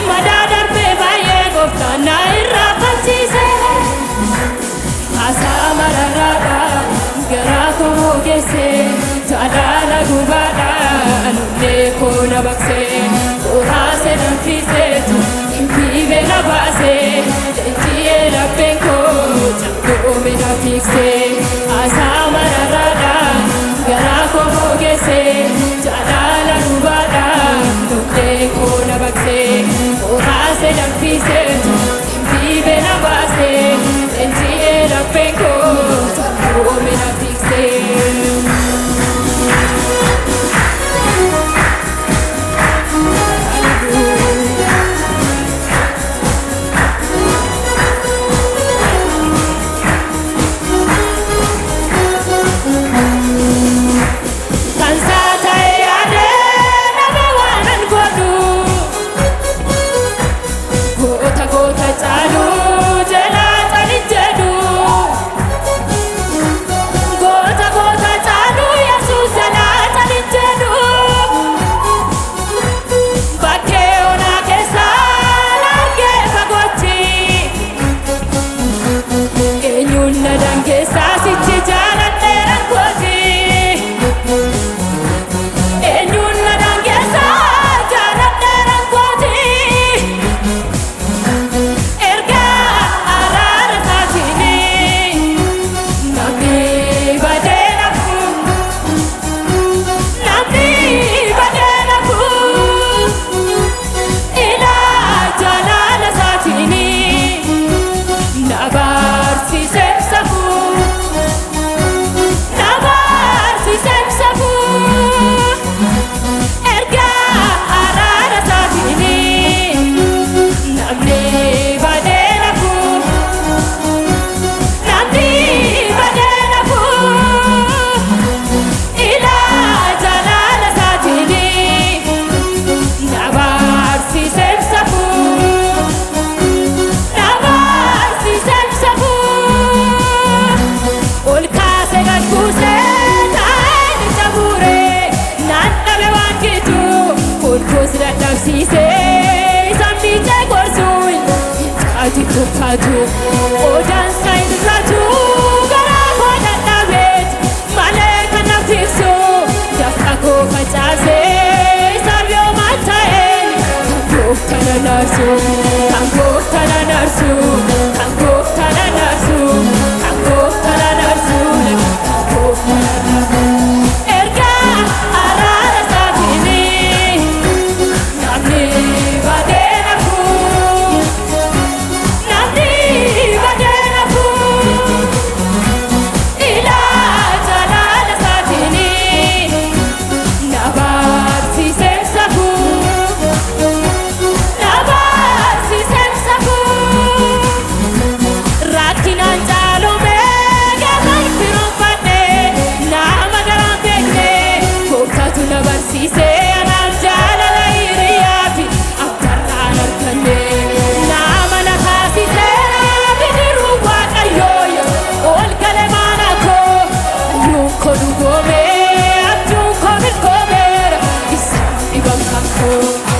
Madadar pe baye goftana irra fatise asamarara garato gese tadala gubada nulle kona bakse orase nafise tu impive na base tiye la penko chako me na fixe asamarara garato gese tadala gubada nulle kona bakse orase nafise tu impive na base tiye la penko chako me na fixe. Tupatu, odan sain tupatu, gara koda tabet, maleka na fixo, dafako kachase, sabyo mataen, kanko tana narsu, kanko tana narsu, kanko tana narsu, kanko tana narsu, kanko tana narsu. Erga arara satini, namni badena ku. Oh